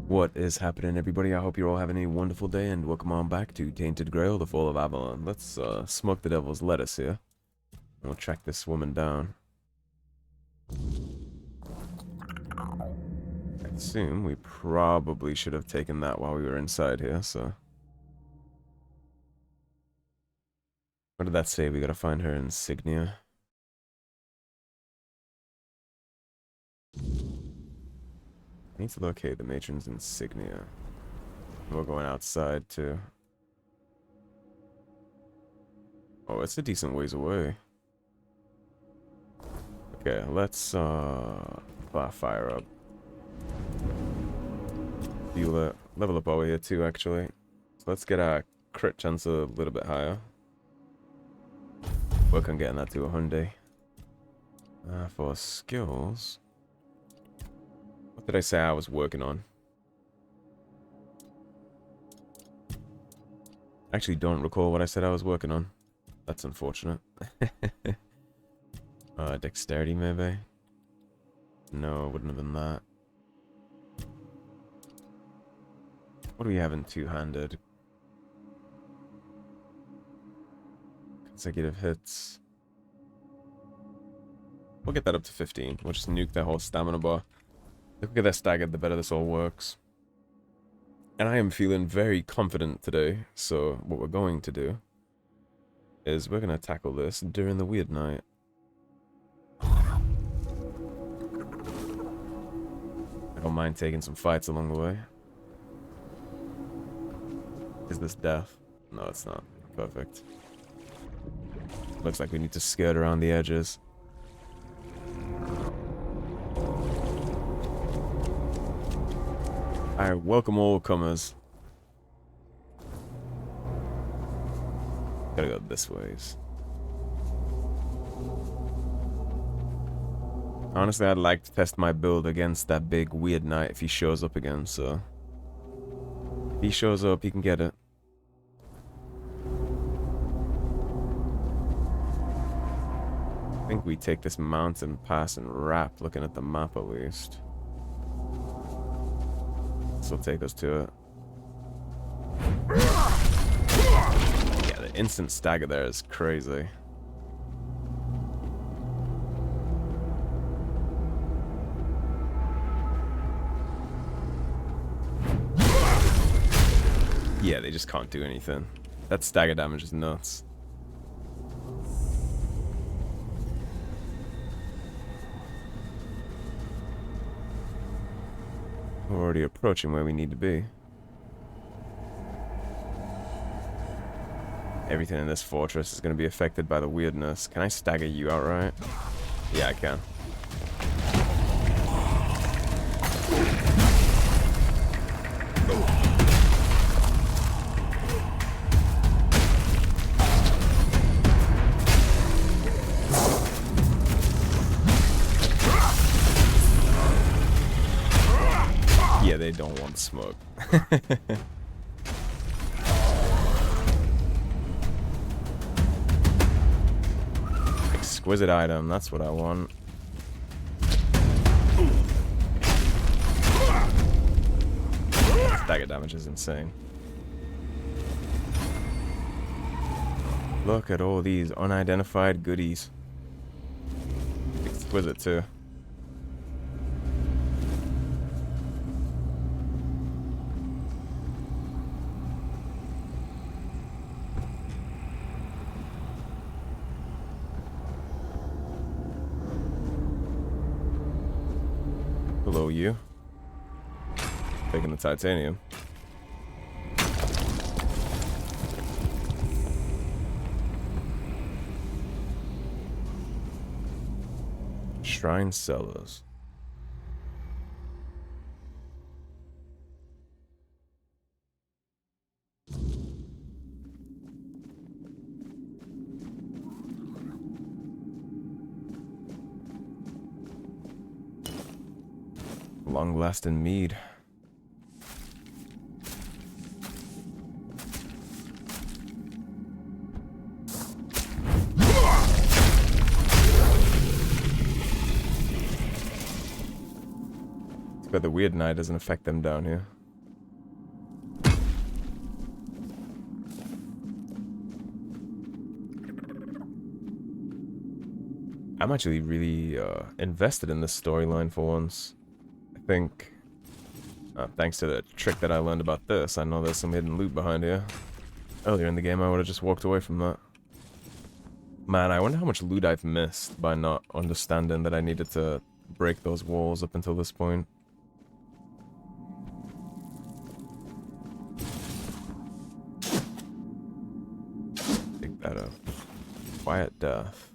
What is happening, everybody? I hope you're all having a wonderful day, and welcome on back to Tainted Grail, the Fall of Avalon. Let's smoke the devil's lettuce here. We'll track this woman down. I assume we probably should have taken that while we were inside here, so... What did that say? We gotta find her insignia. I need to locate the matron's insignia. We're going outside, too. Oh, it's a decent ways away. Okay, let's fire up. Level up over here too, actually. So let's get our crit chance a little bit higher. Work on getting that to 100. For skills, what did I say I was working on? I actually don't recall what I said I was working on. That's unfortunate. Dexterity, maybe? No, it wouldn't have been that. What do we have in two-handed? Consecutive hits. We'll get that up to 15. We'll just nuke that whole stamina bar. The quicker they're staggered, the better this all works. And I am feeling very confident today, so what we're going to do is we're going to tackle this during the weird night. I don't mind taking some fights along the way. Is this death? No, it's not. Perfect. Looks like we need to skirt around the edges. Alright, welcome all comers. Gotta go this ways. Honestly, I'd like to test my build against that big weird knight if he shows up again, so... If he shows up, he can get it. I think we take this mountain pass and wrap, looking at the map at least. This will take us to it. Yeah, the instant stagger there is crazy. Yeah, they just can't do anything. That stagger damage is nuts. We're already approaching where we need to be. Everything in this fortress is going to be affected by the weirdness. Can I stagger you outright? Yeah, I can. Yeah, they don't want smoke. Exquisite item, that's what I want. Stagger damage is insane. Look at all these unidentified goodies. Exquisite too. Hello, you. Taking the titanium. Shrine cellars. Long-lasting mead. But the weird knight doesn't affect them down here. I'm actually really invested in this storyline for once. I think, thanks to the trick that I learned about this, I know there's some hidden loot behind here. Earlier in the game, I would have just walked away from that. Man, I wonder how much loot I've missed by not understanding that I needed to break those walls up until this point. Pick that up. Quiet death.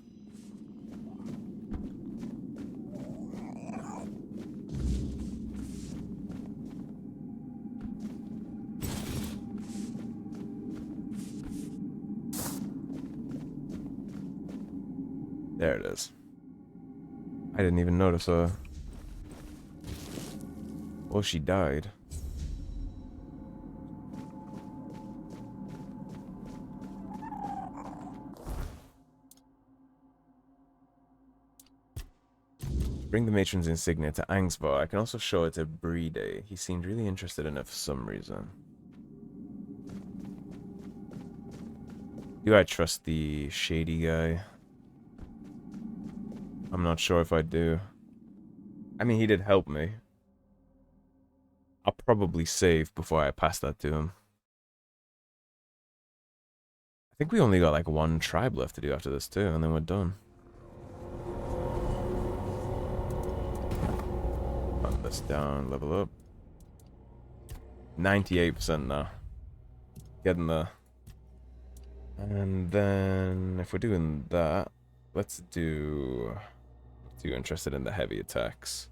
There it is. I didn't even notice her. Well, she died. Bring the matron's insignia to Angsvar. I can also show it to Brede. He seemed really interested in it for some reason. Do I trust the shady guy? I'm not sure if I do. I mean, he did help me. I'll probably save before I pass that to him. I think we only got like one tribe left to do after this too, and then we're done. Hunt this down, level up. 98% now. Getting there. And then, if we're doing that, let's do... You're interested in the heavy attacks.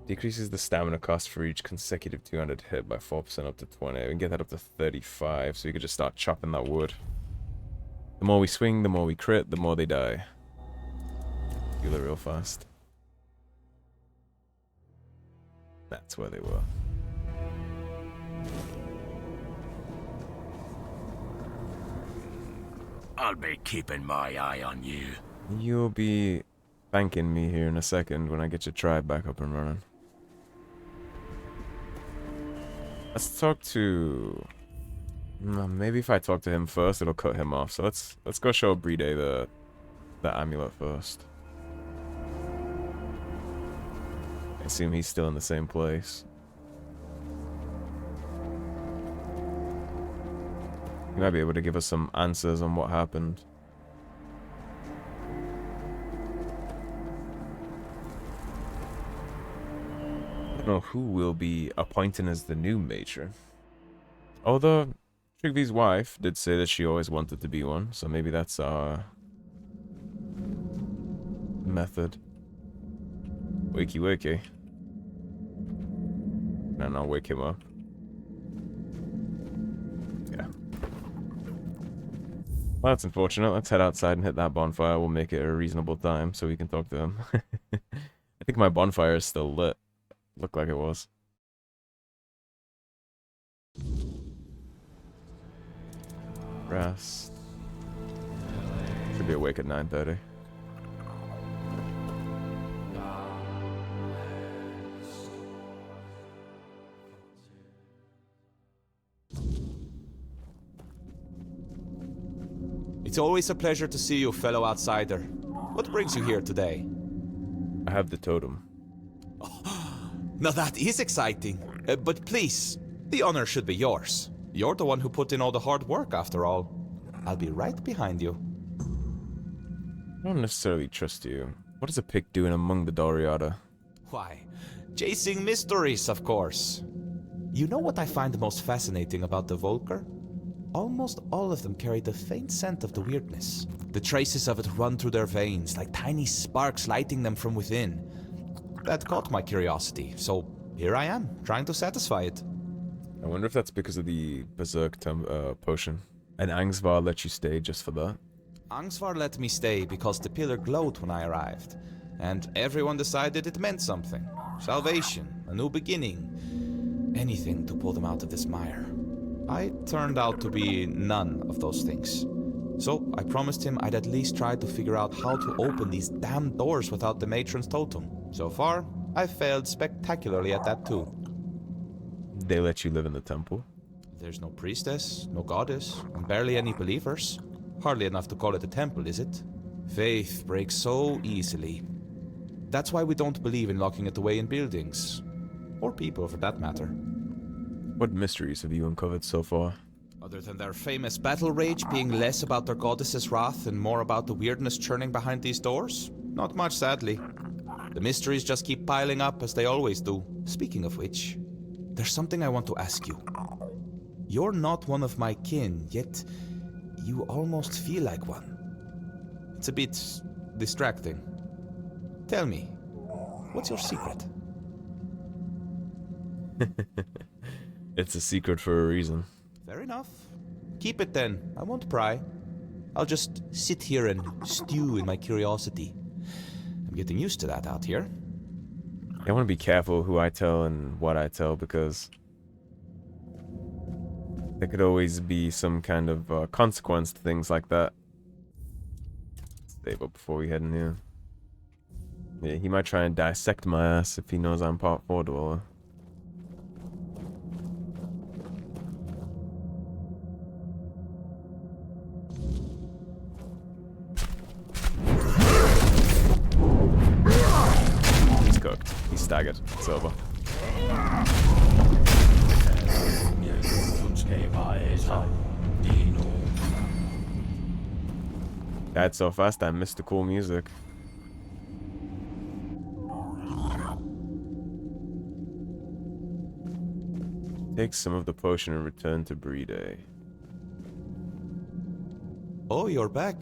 Decreases the stamina cost for each consecutive 200 hit by 4% up to 20. We can get that up to 35, so you could just start chopping that wood. The more we swing, the more we crit, the more they die. Heal it real fast. That's where they were. I'll be keeping my eye on you. You'll be thanking me here in a second when I get your tribe back up and running. Let's talk to... Maybe if I talk to him first, it'll cut him off. So let's go show Brede the amulet first. I assume he's still in the same place. He might be able to give us some answers on what happened. I don't know who will be appointing as the new matron. Although, Trigvy's wife did say that she always wanted to be one, so maybe that's our method. Wakey wakey. And I'll wake him up. Yeah. Well, that's unfortunate. Let's head outside and hit that bonfire. We'll make it a reasonable time so we can talk to him. I think my bonfire is still lit. Looked like it was. Rest. Should be awake at 9:30. It's always a pleasure to see you, fellow outsider. What brings you here today? I have the totem. Now that is exciting. But please, the honor should be yours. You're the one who put in all the hard work, after all. I'll be right behind you. I don't necessarily trust you. What does a pick doing among the Doriata? Why, chasing mysteries, of course. You know what I find the most fascinating about the Volker? Almost all of them carry the faint scent of the Wyrdness. The traces of it run through their veins, like tiny sparks lighting them from within. That caught my curiosity, so here I am, trying to satisfy it. I wonder if that's because of the Berserk potion. And Angsvar let you stay just for that? Angsvar let me stay because the pillar glowed when I arrived, and everyone decided it meant something. Salvation, a new beginning, anything to pull them out of this mire. I turned out to be none of those things. So I promised him I'd at least try to figure out how to open these damn doors without the matron's totem. So far, I've failed spectacularly at that too. They let you live in the temple? There's no priestess, no goddess, and barely any believers. Hardly enough to call it a temple, is it? Faith breaks so easily. That's why we don't believe in locking it away in buildings. Or people, for that matter. What mysteries have you uncovered so far? Other than their famous battle rage being less about their goddess's wrath and more about the weirdness churning behind these doors? Not much, sadly. The mysteries just keep piling up, as they always do. Speaking of which, there's something I want to ask you. You're not one of my kin, yet you almost feel like one. It's a bit distracting. Tell me, what's your secret? It's a secret for a reason. Fair enough. Keep it then. I won't pry. I'll just sit here and stew in my curiosity. I'm getting used to that out here. I want to be careful who I tell and what I tell, because there could always be some kind of consequence to things like that. Save up before we head in here. Yeah, he might try and dissect my ass if he knows I'm part 4 dweller. He's cooked. He's staggered. It's over. Died so fast I missed the cool music. Take some of the potion and return to Brede. Oh, you're back.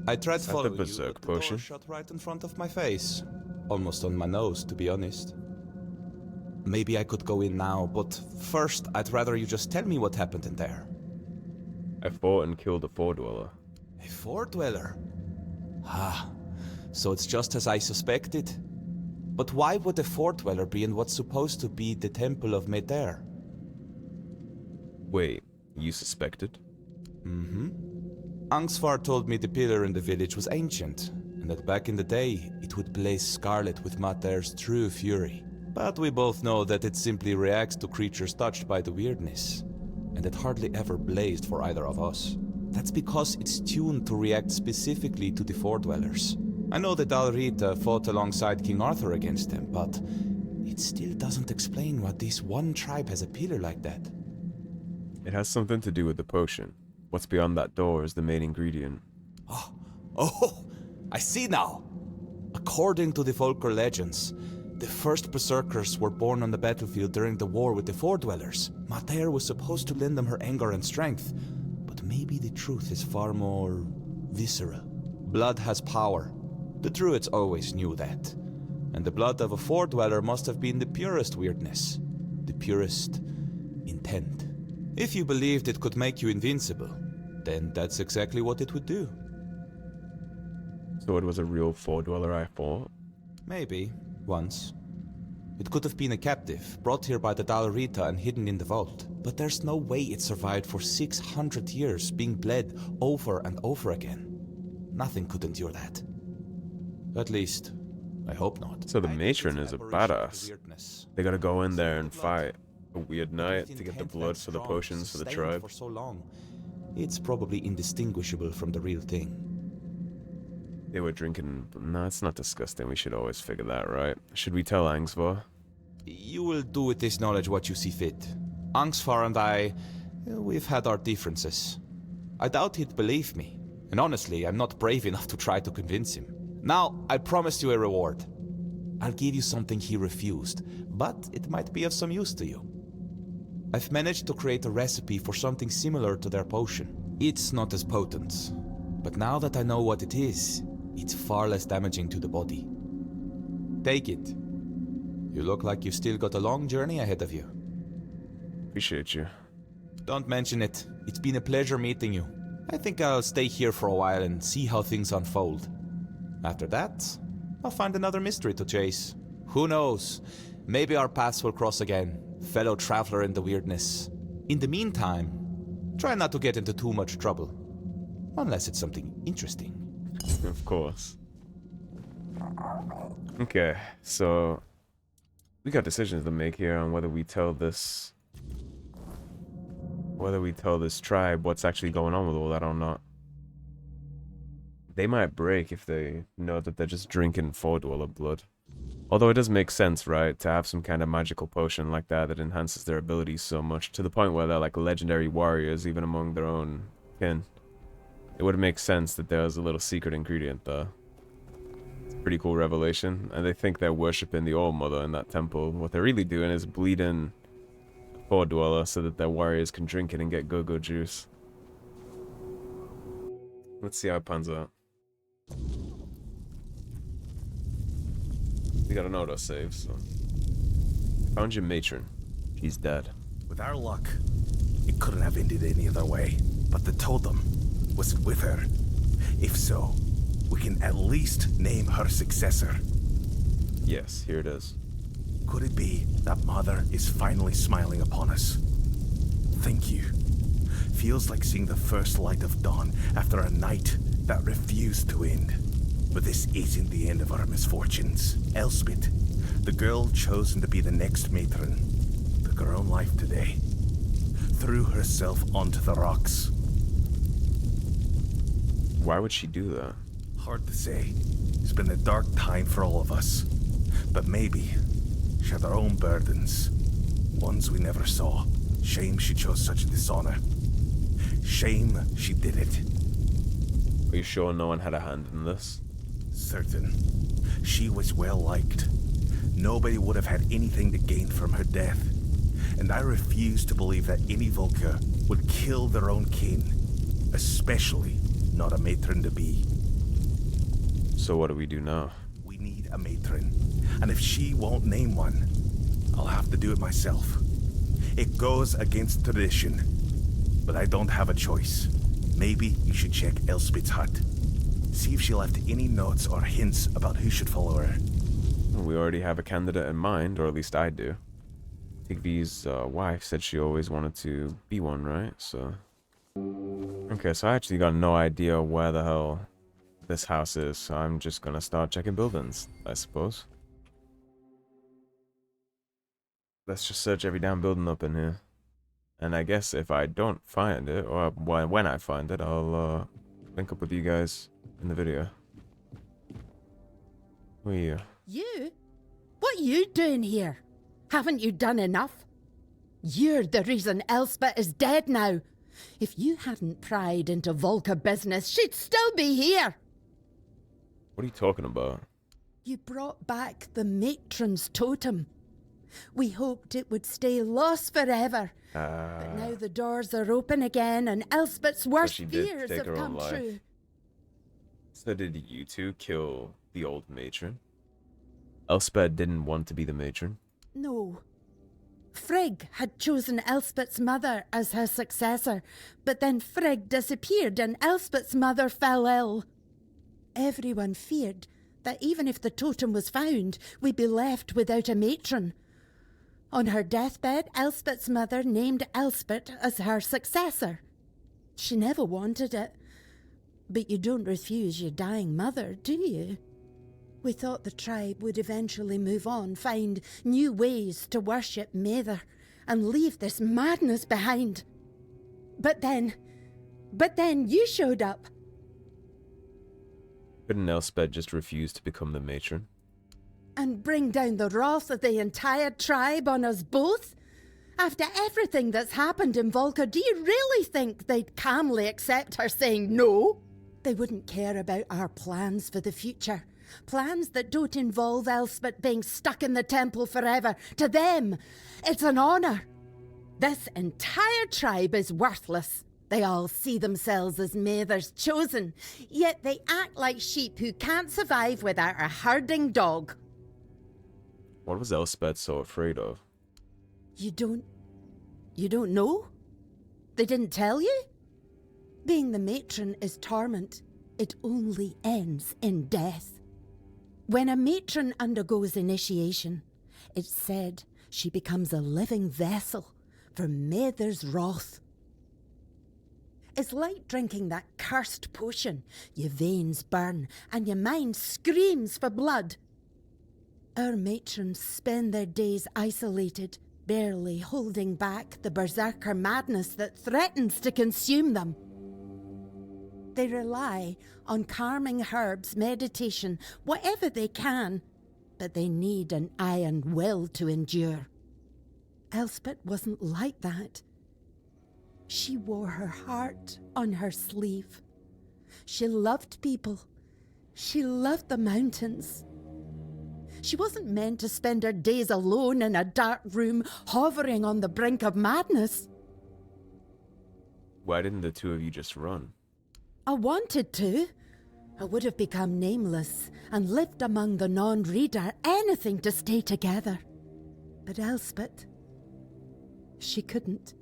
I tried Is that the following you, berserk but the door potion? shut right in front of my face. Almost on my nose, to be honest. Maybe I could go in now, but first I'd rather you just tell me what happened in there. I fought and killed a 4 dweller. A Four Dweller? Ah, so it's just as I suspected. But why would a Four Dweller be in what's supposed to be the Temple of Matter? Wait, you suspected? Mm-hmm. Angsvar told me the pillar in the village was ancient, and that back in the day it would blaze scarlet with Matter's true fury. But we both know that it simply reacts to creatures touched by the Wyrdness, and it hardly ever blazed for either of us. That's because it's tuned to react specifically to the Four Dwellers. I know that Dalrita fought alongside King Arthur against them, but it still doesn't explain why this one tribe has a pillar like that. It has something to do with the potion. What's beyond that door is the main ingredient. Oh, I see now. According to the Volker legends, the first berserkers were born on the battlefield during the war with the Four Dwellers. Matter was supposed to lend them her anger and strength, but maybe the truth is far more visceral. Blood has power. The Druids always knew that. And the blood of a Four Dweller must have been the purest Wyrdness, the purest intent. If you believed it could make you invincible, then that's exactly what it would do. So it was a real 4 dweller I fought? Maybe, once. It could have been a captive, brought here by the Dalrita and hidden in the vault. But there's no way it survived for 600 years, being bled over and over again. Nothing could endure that. At least, I hope not. So the matron is a badass. They gotta go in there and fight a weird night to get the blood for the potions for the tribe. For so long, it's probably indistinguishable from the real thing. They were drinking... No, it's not disgusting. We should always figure that, right? Should we tell Angsvar? You will do with this knowledge what you see fit. Angsvar and I, we've had our differences. I doubt he'd believe me. And honestly, I'm not brave enough to try to convince him. Now, I promised you a reward. I'll give you something he refused, but it might be of some use to you. I've managed to create a recipe for something similar to their potion. It's not as potent, but now that I know what it is, it's far less damaging to the body. Take it. You look like you've still got a long journey ahead of you. Appreciate you. Don't mention it. It's been a pleasure meeting you. I think I'll stay here for a while and see how things unfold. After that, I'll find another mystery to chase. Who knows? Maybe our paths will cross again, fellow traveler in the Wyrdness. In the meantime, try not to get into too much trouble. Unless it's something interesting. Of course. Okay, so... we got decisions to make here on whether we tell this... tribe what's actually going on with all that or not. they might break if they know that they're just drinking Four-Dweller blood. Although it does make sense, right, to have some kind of magical potion like that that enhances their abilities so much, to the point where they're like legendary warriors even among their own kin. It would make sense that there's a little secret ingredient there. It's a pretty cool revelation, and they think they're worshipping the All-Mother in that temple. What they're really doing is bleeding Four-Dweller so that their warriors can drink it and get go-go juice. Let's see how it pans out. We got an autosave, so... Found your matron. She's dead. With our luck, it couldn't have ended any other way. But the totem was with her. If so, we can at least name her successor. Yes, here it is. Could it be that Mother is finally smiling upon us? Thank you. Feels like seeing the first light of dawn after a night that refused to end. But this isn't the end of our misfortunes. Elspeth, the girl chosen to be the next matron, took her own life today. Threw herself onto the rocks. Why would she do that? Hard to say. It's been a dark time for all of us. But maybe she had her own burdens. Ones we never saw. Shame she chose such a dishonor. Shame she did it. Are you sure no one had a hand in this? Certain. She was well liked. Nobody would have had anything to gain from her death. And I refuse to believe that any Volker would kill their own kin. Especially not a matron-to-be. So what do we do now? We need a matron. And if she won't name one, I'll have to do it myself. It goes against tradition. But I don't have a choice. Maybe you should check Elspeth's hut. See if she left any notes or hints about who should follow her. We already have a candidate in mind, or at least I do. Tigvi's wife said she always wanted to be one, right? So... Okay, so I actually got no idea where the hell this house is, so I'm just gonna start checking buildings, I suppose. Let's just search every damn building up in here. And I guess if I don't find it, or when I find it, I'll link up with you guys in the video. Who are you? You? What are you doing here? Haven't you done enough? You're the reason Elspeth is dead now. If you hadn't pried into Volker business, she'd still be here. What are you talking about? You brought back the matron's totem. We hoped it would stay lost forever. But now the doors are open again and Elspeth's worst fears have come true. So did you two kill the old matron? Elspeth didn't want to be the matron? No. Frigg had chosen Elspeth's mother as her successor, but then Frigg disappeared and Elspeth's mother fell ill. Everyone feared that even if the totem was found, we'd be left without a matron. On her deathbed, Elspeth's mother named Elspeth as her successor. She never wanted it. But you don't refuse your dying mother, do you? We thought the tribe would eventually move on, find new ways to worship Mather, and leave this madness behind. But then you showed up. Couldn't Elspeth just refuse to become the matron? And bring down the wrath of the entire tribe on us both? After everything that's happened in Volker, do you really think they'd calmly accept her saying no? They wouldn't care about our plans for the future. Plans that don't involve Elspeth being stuck in the temple forever. To them, it's an honor. This entire tribe is worthless. They all see themselves as Mather's chosen, yet they act like sheep who can't survive without a herding dog. What was Elspeth so afraid of? You don't know? They didn't tell you? Being the matron is torment. It only ends in death. When a matron undergoes initiation, it's said she becomes a living vessel for Mather's wrath. It's like drinking that cursed potion. Your veins burn and your mind screams for blood. Our matrons spend their days isolated, barely holding back the berserker madness that threatens to consume them. They rely on calming herbs, meditation, whatever they can, but they need an iron will to endure. Elspeth wasn't like that. She wore her heart on her sleeve. She loved people. She loved the mountains. She wasn't meant to spend her days alone in a dark room, hovering on the brink of madness. Why didn't the two of you just run? I wanted to. I would have become nameless and lived among the non-reader, anything to stay together. But Elspeth, she couldn't.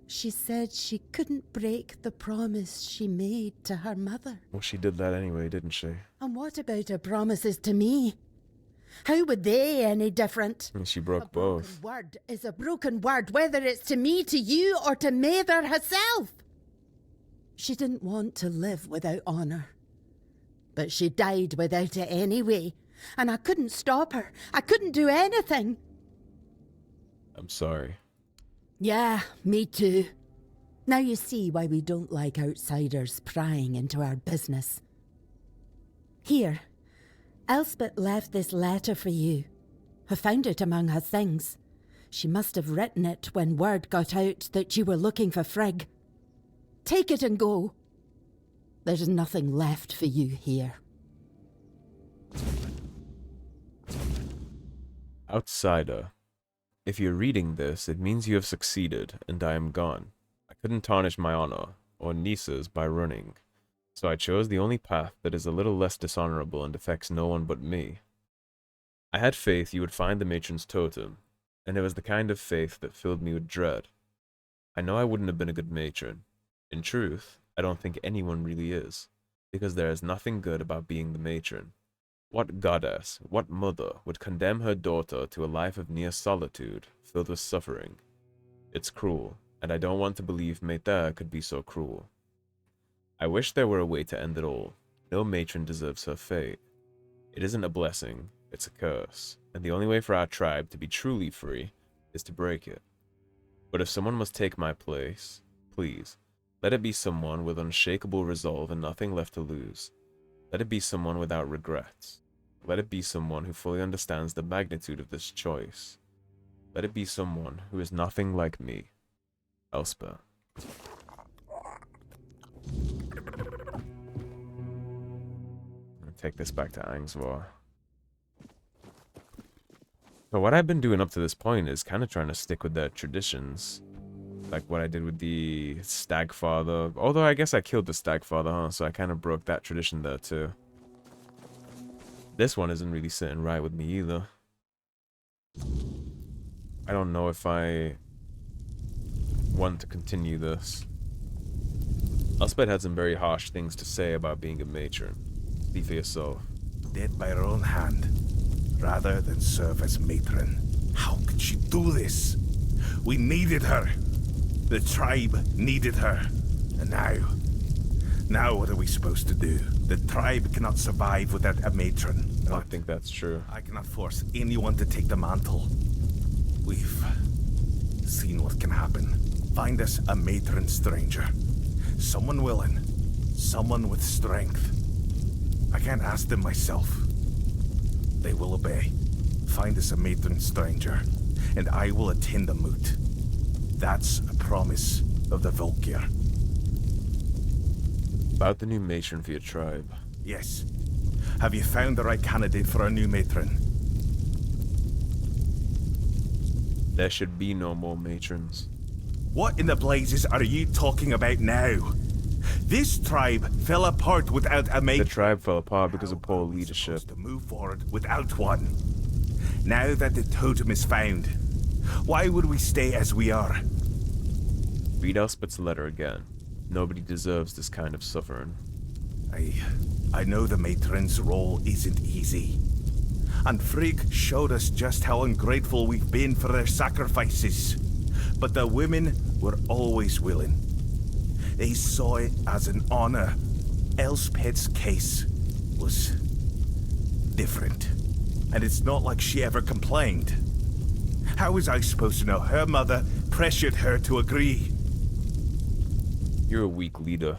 She said she couldn't break the promise she made to her mother. Well, she did that anyway, didn't she? And what about her promises to me? How would they any different? And she broke both. A broken word is a broken word, whether it's to me, to you, or to Mather herself. She didn't want to live without honour. But she died without it anyway, and I couldn't stop her. I couldn't do anything. I'm sorry. Yeah, me too. Now you see why we don't like outsiders prying into our business. Here, Elspeth left this letter for you. I found it among her things. She must have written it when word got out that you were looking for Frigg. Take it and go. There's nothing left for you here. Outsider. If you're reading this, it means you have succeeded, and I am gone. I couldn't tarnish my honor, or Nisa's, by running. So I chose the only path that is a little less dishonorable and affects no one but me. I had faith you would find the matron's totem, and it was the kind of faith that filled me with dread. I know I wouldn't have been a good matron. In truth, I don't think anyone really is, because there is nothing good about being the matron. What goddess, what mother would condemn her daughter to a life of near solitude, filled with suffering? It's cruel, and I don't want to believe Mater could be so cruel. I wish there were a way to end it all. No matron deserves her fate. It isn't a blessing, it's a curse, and the only way for our tribe to be truly free is to break it. But if someone must take my place, please, let it be someone with unshakable resolve and nothing left to lose. Let it be someone without regrets. Let it be someone who fully understands the magnitude of this choice. Let it be someone who is nothing like me. Elspeth. I'm gonna take this back to Angsvar. So what I've been doing up to this point is kind of trying to stick with their traditions. Like what I did with the stag father. Although I guess I killed the stag father, huh? So I kind of broke that tradition there too. This one isn't really sitting right with me either. I don't know if I want to continue this. Elspeth had some very harsh things to say about being a matron. See for yourself. Dead by her own hand, rather than serve as matron. How could she do this? We needed her. The tribe needed her. And now what are we supposed to do? The tribe cannot survive without a matron. I don't think that's true. I cannot force anyone to take the mantle. We've seen what can happen. Find us a matron stranger. Someone willing. Someone with strength. I can't ask them myself. They will obey. Find us a matron stranger, and I will attend the moot. That's a promise of the Volker. About the new matron for your tribe. Yes. Have you found the right candidate for a new matron? There should be no more matrons. What in the blazes are you talking about now? This tribe fell apart without a matron. The tribe fell apart because of poor leadership. To move forward without one. Now that the totem is found, why would we stay as we are? Read Elspeth's letter again. Nobody deserves this kind of suffering. I know the matron's role isn't easy. And Frigg showed us just how ungrateful we've been for their sacrifices. But the women were always willing. They saw it as an honor. Elspeth's case was different. And it's not like she ever complained. How was I supposed to know her mother pressured her to agree? You're a weak leader.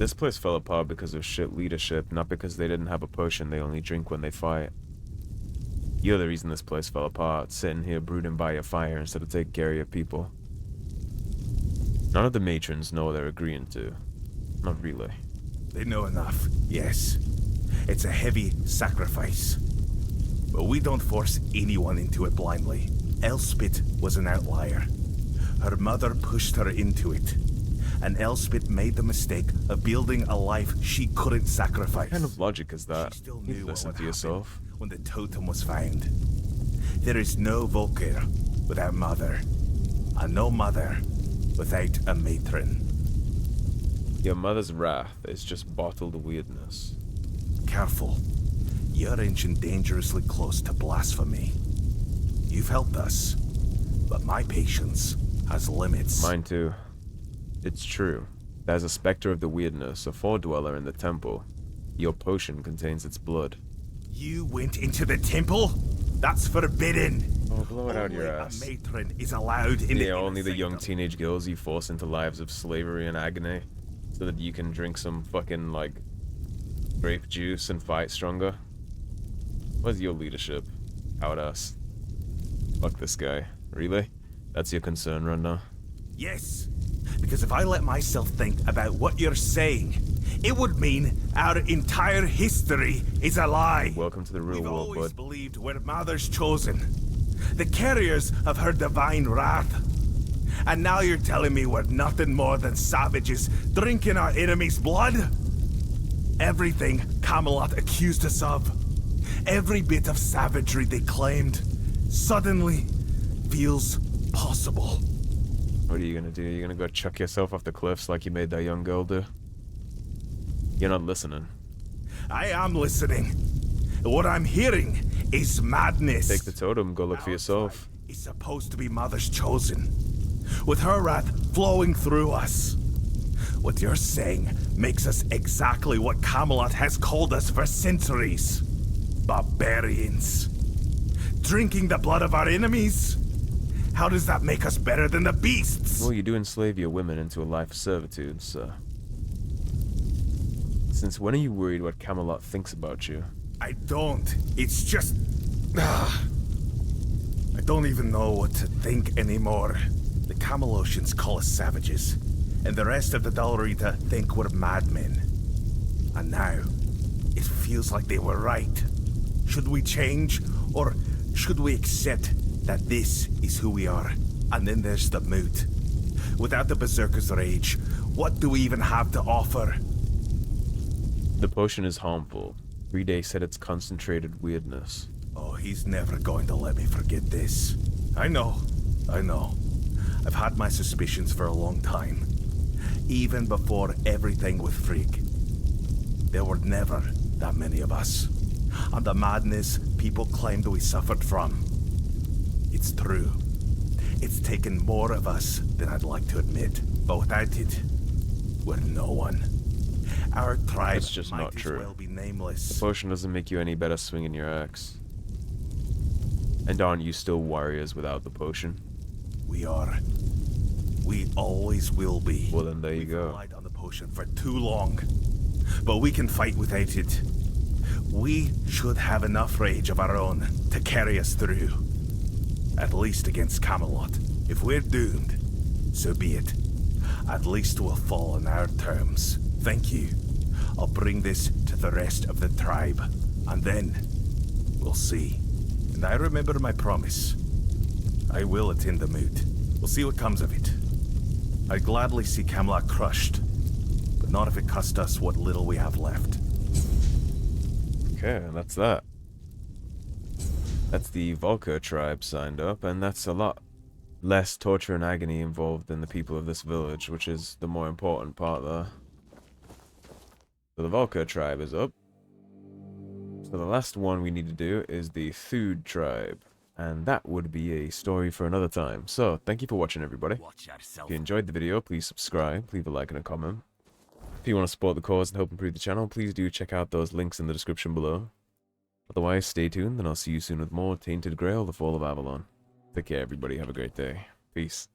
This place fell apart because of shit leadership, not because they didn't have a potion they only drink when they fight. You're the reason this place fell apart, sitting here brooding by your fire instead of taking care of your people. None of the matrons know what they're agreeing to. Not really. They know enough, yes. It's a heavy sacrifice. But we don't force anyone into it blindly. Elspeth was an outlier. Her mother pushed her into it. And Elspeth made the mistake of building a life she couldn't sacrifice. What kind of logic is that? She still You knew what listen would to happen yourself. when the totem was found. There is no Volker without mother, and no mother without a matron. Your mother's wrath is just bottled weirdness. Careful. You're inching dangerously close to blasphemy. You've helped us, but my patience has limits. Mine too. It's true. There's a specter of the weirdness, a foredweller in the temple. Your potion contains its blood. You went into the temple? That's forbidden. Oh, blow it out Only your a ass. matron is allowed in the Yeah, only the inner young sanctum. teenage girls you force into lives of slavery and agony, so that you can drink some fucking, like, grape juice and fight stronger. Where's your leadership? Out us. Fuck this guy. Really? That's your concern right now? Yes, because if I let myself think about what you're saying, it would mean our entire history is a lie. Welcome to the real We've world, always bud. believed we're Mother's chosen, the carriers of her divine wrath. And now you're telling me we're nothing more than savages drinking our enemy's blood? Everything Camelot accused us of, every bit of savagery they claimed, suddenly feels possible. What are you gonna do? You're gonna go chuck yourself off the cliffs like you made that young girl do? You're not listening. I am listening. What I'm hearing is madness. Take the totem, go look for yourself. Is supposed to be Mother's chosen, with her wrath flowing through us. What you're saying makes us exactly what Camelot has called us for centuries. Barbarians. Drinking the blood of our enemies? How does that make us better than the beasts? Well, you do enslave your women into a life of servitude, so... Since when are you worried what Camelot thinks about you? I don't. It's just... I don't even know what to think anymore. The Camelosians call us savages, and the rest of the Dalrita think we're madmen. And now, it feels like they were right. Should we change, or should we accept that this is who we are? And then there's the moot. Without the Berserker's rage, what do we even have to offer? The potion is harmful. 3 days said it's concentrated weirdness. Oh, he's never going to let me forget this. I know. I've had my suspicions for a long time. Even before everything with Frigg. There were never that many of us. And the madness people claimed we suffered from. It's true. It's taken more of us than I'd like to admit. But without it, we're no one. Our tribe That's just might not as true. well be The nameless. potion doesn't make you any better swinging your axe. And aren't you still warriors without the potion? We are. We always will be. Well then there you We've go. relied on the potion for too long. But we can fight without it. We should have enough rage of our own to carry us through. At least against Camelot. If we're doomed, so be it. At least we'll fall on our terms. Thank you. I'll bring this to the rest of the tribe. And then, we'll see. And I remember my promise. I will attend the moot. We'll see what comes of it. I'd gladly see Camelot crushed, but not if it cost us what little we have left. Okay, and that's that. That's the Volker tribe signed up, and that's a lot less torture and agony involved than the people of this village, which is the more important part there. So the Volker tribe is up. So the last one we need to do is the Thude tribe, and that would be a story for another time. So, thank you for watching, everybody. Watch yourself. If you enjoyed the video, please subscribe, leave a like and a comment. If you want to support the cause and help improve the channel, please do check out those links in the description below. Otherwise, stay tuned, and I'll see you soon with more Tainted Grail, The Fall of Avalon. Take care, everybody. Have a great day. Peace.